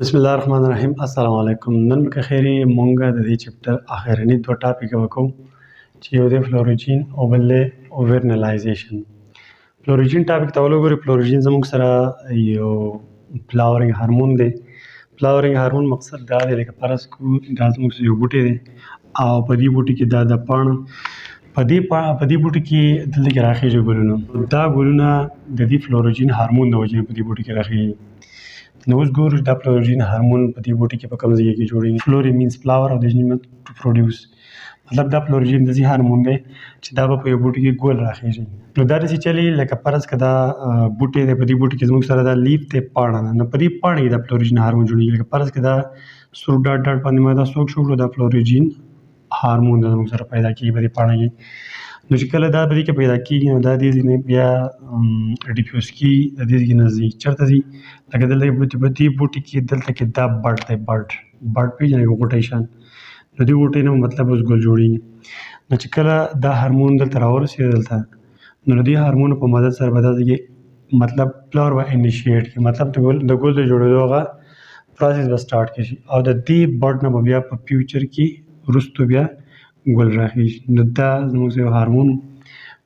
بسم الله الرحمن الرحیم. السلام علیکم. نن که خیری مونږه د دې چپټر اخرنی دوه ټاپک وکړو چې یو د فلوروجین او بل د ورنلایزیشن. فلوروجین ټاپک ته ولګورئ. فلوروجین زموږ سره یو فلاورینګ هارمون دی. فلاورینګ هارمون مقصد دا دی لکه فرض کړو دا زموږ یو بوټی دی او په دې بوټي کې دا د پاڼه په دې بوټي کې دلته کې راخیږي ګلونه. دا ګلونه د دې فلوروجین هارمون د وجې نه په دې بوټي کې راخیږي. نو اوس ګورو دا فلوروجین هارمون په دې بوټي کې په کوم ځای کې جوړیږي. فلوري مینس فلاور او د جینیمت ټو پروډوس، مطلب دا فلوروجین داسې هارمون دی چې دا به په یو بوټي کې ګل راخیږي. نو دا داسې چلي لکه فرض که دا بوټی دی، په دې بوټي کې زموږ سره دا لیف دی، پاڼه ده. نو په دې پاڼه کې دا فلوروجین هارمون جوړیږي. لکه فرض که دا سور ډاټ ډاټ باندې ما دا څوک شو کړو، دا فلوروجین هارمون دا زموږ سره پیدا کېږي په دې پاڼه کې. نو چې کله دا په دې کې پیدا کېږي نو دا دې ځینې بیا ډیفیوز کېږي، د دې ځای نه ځي چېرته ځي لکه دلته په دې بوټي کې دلته کې دا بډ دی، بډ پېژنئ غوټۍ شان. نو دې غوټۍ نه مطلب اوس ګل جوړېږي. نو چې کله دا هارمون دلته راورسېږي دلته، نو د دې هارمونو په مدد سره به دا ځای مطلب فلاور به انیشیټ کړي، مطلب د ګل د جوړېدو هغه پروسس به سټارټ کړي او د دې بډ نه به بیا په فیوچر کې وروستو بیا ګل راخیږي. نو دا زموږ یو هارمون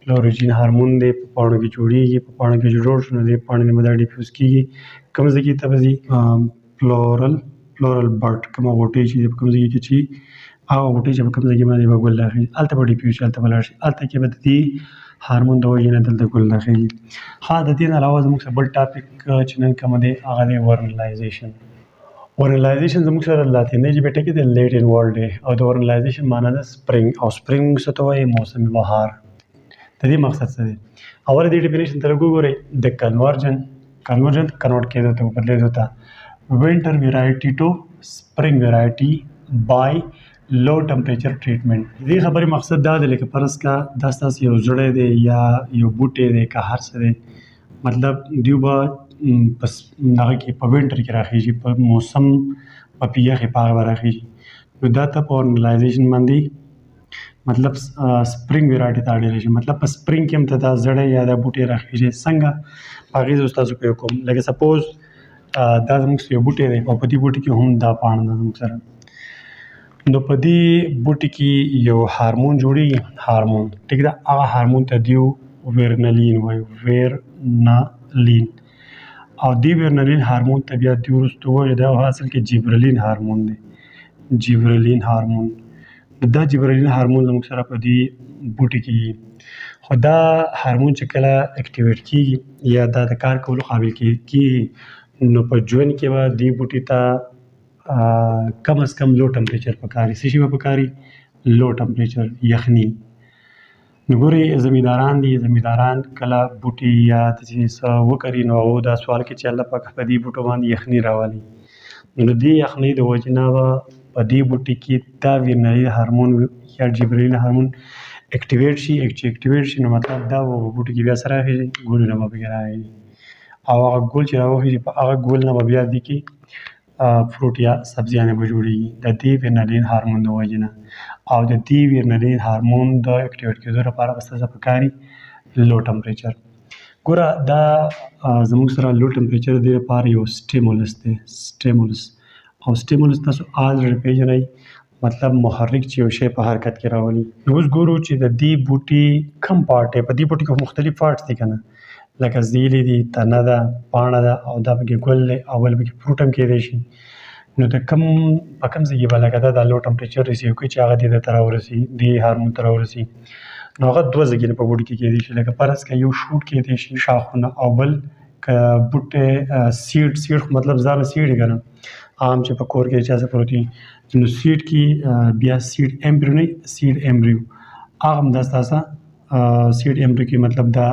فلوروجین هارمون دی، په پاڼو کې جوړېږي. په پاڼو کې جوړ شو نو دې پاڼې نه به دا ډیفیوز کېږي. کوم ځای کې ته به ځي فلورل بډ، کومه غوټۍ چې په کوم ځای کې چې هغه غوټۍ چې په کوم ځای کې باندې به ګل راخیږي هلته به ډیفیوز شي، هلته به لاړ شي، هلته کې به د دې هارمون د وجې نه دلته ګل راخیږي. ها د دې نه علاوه زموږ سره بل ټاپک چې نن کوم دی هغه دی ورنلایزیشن. ورنلایزیشن زموږ سره لاتینۍ ژبې ټکی دی لیټن ورډ دی او د ورنلایزیشن معنا ده سپرینګ، او سپرینګ څه ته وایي؟ موسم بهار. د دې مقصد څه دی؟ اول دې ډیفینیشن ته وګورئ. د کنورژن کنورټ کېدو ته بدلېدو ته winter variety to spring variety by low temperature treatment. دې خبرې مقصد دا دی لکه فرض کا دا ستاسو یو زړی دی یا یو بوټی دی که هر څه دی، مطلب دوی به په هغه کې په وینټر کې راخیږي، په موسم په یخې په هغه به راخیږي. نو دا ته په ورنلایزیشن باندې مطلب سپرینګ ویرایټي ته اړیلی شي. مطلب په سپرینګ کې هم ته دا زړی یا دا بوټی راخیږي. څنګه؟ په هغې زه ستاسو په یو کوم لکه سپوز دا زموږ یو بوټی دی او په دې بوټي کې هم دا پاڼه ده زموږ سره. نو په دې بوټي کې یو هارمون جوړېږي، هارمون ټیک ده. هغه هارمون ته دیو ورنلین وایي، ورنلین. او دې ورنلین هارمون ته بیا دې وروستو وایي دا اصل کې جبرلین هارمون دی، جبرلین هارمون. دا جبرلین هارمون زموږ سره په دې بوټي کې خو دا هارمون چې کله اکټیویټ کېږي یا دا د کار کولو قابل کېږي نو په ژوند کې به دې بوټي ته کم از کم لو ټمپریچر پکاري. څه شي به پکاري؟ لو ټمپریچر، یخني. نو ګورئ زمینداران دي، زمینداران کله بوټي یا داسې څه وکري نو هغه دا سوال کوي چې الله پاک په دې بوټو باندې یخني راولي. نو دې یخنۍ د وجې نه به په دې بوټي کې دا ورنلین هارمون یا جبرلین هارمون اکټیویټ شي. چې اکټیویټ شي نو مطلب دا به په بوټي کې بیا څه راخیږي؟ ګلونه به پکې راخیږي. او هغه ګل چې راوخیږي په هغه ګل نه به بیا دې کې فروټ یا سبزیانې به جوړېږي د دې ورنلین هارمون د وجې نه. او د دې ورنلین هارمون د اکټیویټ کېدو لپاره به څه پکاري؟ لو ټمپریچر. ګوره دا زموږ سره لو ټمپریچر د دې لپاره یو سټیمولس دی، سټیمولس. او سټیمولس تاسو آلریډي پېژنئ، مطلب محرک چې یو شی په حرکت کې راولي. نو اوس ګورو چې د دې بوټي کم پارټ دی. په دې بوټي کې مختلف پارټس دي که نه، لکه زیلې دي، تنه ده، پاڼه ده او دا پکې ګل دی او بل پکې فروټ هم کېدی شي. نو د کم په کم ځای کې به لکه دا لو ټمپریچر ریسیو کوي چې هغه دې ته راورسي، دې هارمون ته راورسي. نو هغه دوه ځایونه په بوټي کې کېدی شي. لکه فرض که یو شوټ کېدی شي شاخونه، او بل که بوټی سیډ خو مطلب ځانه سیډ یې که نه عام چې په کور کې چا څه پروت وي نو سیډ کې بیا سیډ ایمبریو نه، سیډ ایمبریو هغه هم دا ستاسو سیډ ایمبریو کې مطلب دا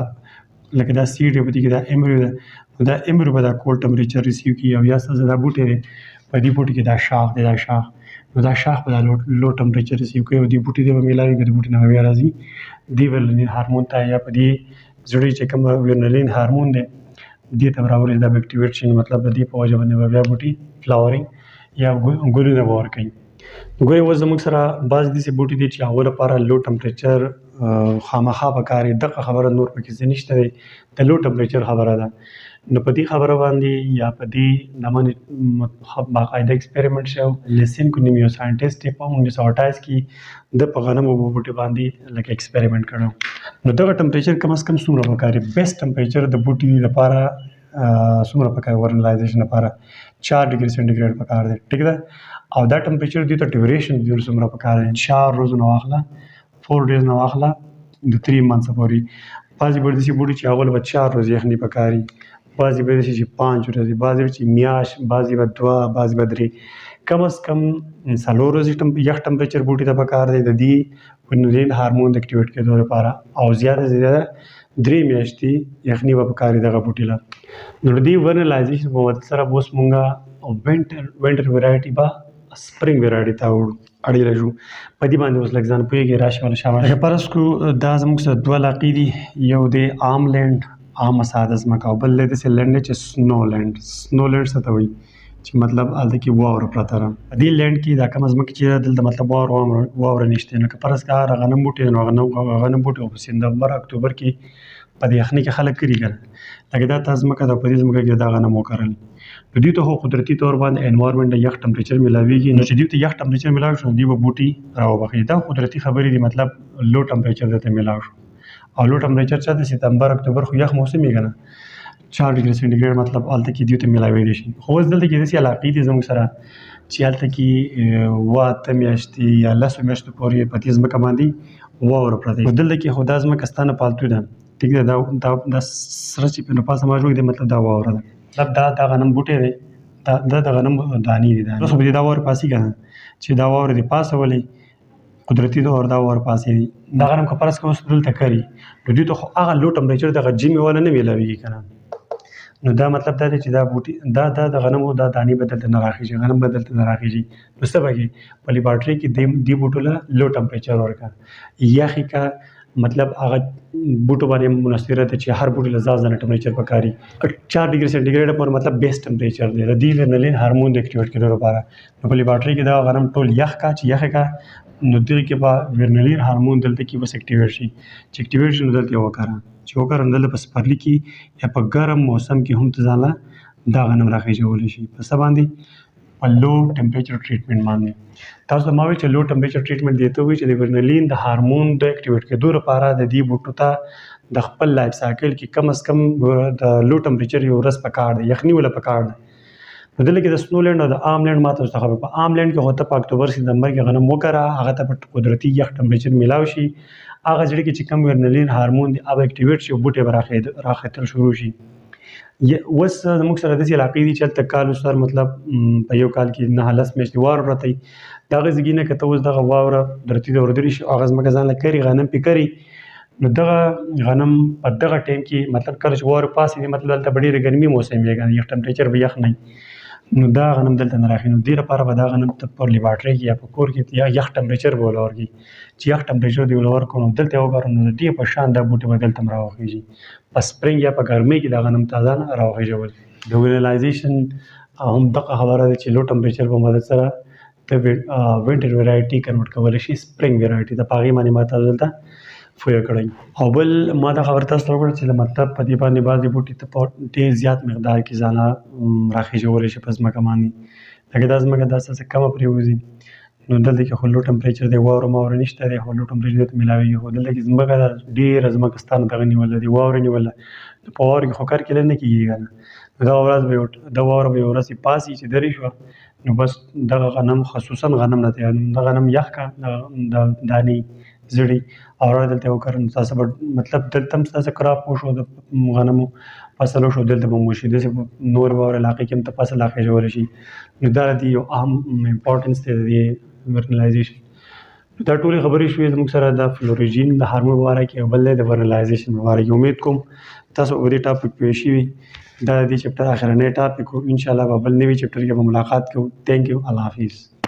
لکه دا سیډ دی په دې کې دا ایمبریو ده. نو دا ایمبریو به دا کولډ ټمپریچر ریسیو کړي او یا ستاسو دا بوټی دی په دې بوټي کې دا شاخ دی، دا شاخ نو دا شاخ به دا لو ټمپریچر ریسیو کوي او دې بوټي ته به میلاوي که د بوټي نه به بیا راځي دې ورنلین هارمون ته یا په دې زړی چې کوم ورنلین هارمون دی دې ته به راورسي، دا به اکټیویټ شي. مطلب د دې په وجه باندې به بیا بوټي فلاورینګ یا ګلونه به ورکوي. ګورئ اوس زموږ سره بعض داسې بوټي دي چې هغو لپاره لو ټمپریچر خامخا پکار دی. دغه خبره نور پکې څه نشته دی، د لو ټمپریچر خبره ده. نو په دې خبره باندې یا په دې د باندې باقاعده ایکسپریمنټ شو لیسن کو نیو ساينټیسټ په 1928 کې د په غنمو بوټي باندې لکه ایکسپریمنټ کړو. نو دغه ټمپریچر کم از کم څومره پکاري؟ بیسټ ټمپریچر د بوټي لپاره څومره پکار ورنلایزیشن لپاره 4 ډیګري سنټیګریډ پکار دی. ټیک ده. او دا ټمپریچر دی ته ډیوریشن دی څومره پکار دی؟ 4 ورځې نه واخله 4 ډیز نه واخله د 3 منث پورې. بعضې به داسې بوټي چې هغو له به 4 ورځې یخني پکاري، بعضې به داسې چې 5 ورځې، بعضې به چې میاشت، بعضې به 2، بعضې به 3. کم از کم 4 ورځې یخ ټمپریچر بوټي ته پکار دی د دې ورنلین هارمون د اکټیویټ کېدو لپاره، او زیاته سے زیاده 3 میاشتې یخني به پکار دغه بوټي له. نو د دې ورنلایزیشن په مدد سره به اوس مونږ وینټر ویرایټي به سپرینګ ویرایټي ته اړیلی شو. په دې باندې اوس لږ ځان پوهېږي راشي ولا شاباش. لکه فرض کړو دا زموږ سره 2 علاقې دي، یو دی عام لینډ عامه ساده ځمکه، او بل دی داسې لینډ دی چې سنو لینډ. سنو لینډ څه ته وایي؟ چې مطلب هلته کې واوره پرته ده. په دې لینډ کې دا کومه ځمکه چې ده دلته مطلب واوره نشته. نو که فرض کړه هغه غنم بوټي دی نو غنم بوټي په سپتمبر اکتوبر کې په دې یخنۍ کې خلک کري که نه، لکه دا تا ځمکه ده، په دې ځمکه کې دا غنم وکرل. نو دوی ته خو قدرتي طور باندې انوایرمنټ د یخ ټمپریچر ملاویږي. نو چې دوی ته یخ ټمپریچر ملاو شو نو دوی به بوټي راوبخي. دا قدرتي خبرې دي، مطلب لو ټمپریچر درته ملاو شو. او لو ټمپریچر څه د سپتمبر اکتوبر خو یخ موسم یې که نه، 4 ډیګري سنټیګریډ مطلب هلته کې دوی ته ملاویدی شي. خو اوس دلته کې داسې علاقې دي زموږ سره چې هلته کې 8 میاشتې یا 10 میاشتو پورې په دې ځمکه باندې واوره پرته وي. دلته کې خو دا ځمکه ستا نه پالتو ده، ټیک ده. دا سره چې په پاسه ما جوړ دی مطلب دا واوره ده، مطلب دا غنم بوټی دی، دا د غنم دانې دي. اوس خو به دې دا واوره پاسې که نه، چې دا واوره دې پاسولې قدرتي طور دا واوره پاسې دي. دا غنم که فرض کړه اوس دلته کري نو دوی ته خو هغه لو ټمپریچر دغه جمې والا نه میلاویږي که نه. نو دا مطلب دا دی چې دا بوټي دا د غنمو دا دانې به دلته نه راخېږي، غنم به دلته نه راخېږي. نو څه به کوي؟ په لیبارټرۍ کې دې بوټو له لو ټمپریچر ورکړه، یخې که مطلب هغه بوټو باندې منحصره ده چې هر بوټي له ځان ځانه ټمپریچر پکاري. 4 ډیګري سنټیګریډ پورې مطلب بیسټ ټمپریچر دی د دې ورنلین هارمون د اکټیویټ کېدو لپاره. نو په لیبارټرۍ کې دا غنم ټول یخ کا چې یخې کا نو دغې کې به ورنلین هارمون دلته کې بس اکټیویټ شي. چې اکټیویټ شي نو دلته یې وکره، چې وکره نو دلته په سپرلي کې یا په ګرم موسم کې هم ته ځانله دا غنم راخېژولی شي. په څه باندې؟ په لو ټمپریچر ټریټمنټ باندې. تاسو ته ما وایي چې لو ټمپریچر ټریټمنټ دې ته وایي چې د ورنلین د هارمون د اکټیویټ کېدو لپاره د دې بوټو ته د خپل لایف سایکل کې کم از کم د لو ټمپریچر یو ورځ پکار دی، یخني ولا پکار دی. نو دلته کې د سنو لینډ او د عام لینډ ما تاسو ته خبر په عام لینډ کې خو ته په اکتوبر سپتمبر کې غنم وکره، هغه ته په قدرتي یخ ټمپریچر ملاو شي، هغه ځای کې چې کم ورنلین هارمون دی هغه اکټیویټ شي او بوټي به راختل شروع شي. اوس زموږ سره داسې علاقې دي چې هلته کال سر مطلب په یو کال کې 9-10 میاشتې واوره پرته وي. د هغه ځای نه که ته اوس دغه واوره درتي ته وردرې شي هغه ځمکه ځان له کري غنم پې کري، نو دغه غنم په دغه ټایم کې مطلب کله چې واوره پاسې دي مطلب دلته به ډېرې ګرمي موسم وي که نه، یخ ټمپریچر به یخ نه وي، نو دا غنم دلته نه راخي. نو دې لپاره به دا غنم ته په لیبارټرۍ کې یا په کور کې یا یخ ټمپریچر به ورله ورکړي، چې یخ ټمپریچر دې ورله ورکړو نو دلته یې وکړو نو د دې په شان دا بوټي به دلته هم راوخېږي. په سپرینګ یا په ګرمۍ کې دا غنم تازه نه راوخېژول. د ورنلایزیشن هم دغه خبره ده چې لو ټمپریچر په مدد سره د وینټر ویرایټي کنورټ کولی شي سپرینګ ویرایټي ته. په هغې باندې ما تاسو دلته پوهه کړئ. او بل ما دا خبره تاسو ته وکړه چې مطلب په دې باندې بعضې بوټي ته په ډېر زیات مقدار کې ځانه راخېژولی شي په ځمکه باندې، لکه دا ځمکه دا څه کمه پرېوځي نو دلته کې خو لو ټمپریچر دی، واوره ماوره نشته دی، خو لو ټمپریچر درته ملاویږي. خو دلته کې ځمکه ده ډېره ځمکه ستا نه دغه نیوله دی، واوره نیوله، په واوره کې خو کار کیدی نه کېږي که نه. دغه ورځ به واوره به یوه ورځ پاسي چې درې شوه نو بس دغه غنم خصوصا غنم نه تیار، د غنم یخ کا د دانې زړې او را دلته وکړه نو تاسو به مطلب دلته هم ستاسو کراپ وشو د غنمو فصل وشو، دلته به هم وشي. داسې نور واوره علاقې کې هم ته فصل راخېژولی شي. نو دا د یو اهم امپورټنس دی د دې ورنلایزیشن. دا ټولې خبرې شوې زموږ سره د فلوریجین د هارمون په باره کې او بل دی د ورنلایزیشن په باره کې. امید کوم تاسو په دې ټاپک پوه شوي. دا د دې چپټر اخرنی ټاپک و، انشاءالله په بل نوي چپټر کې به ملاقات کوو. تھینک یو، الله حافظ.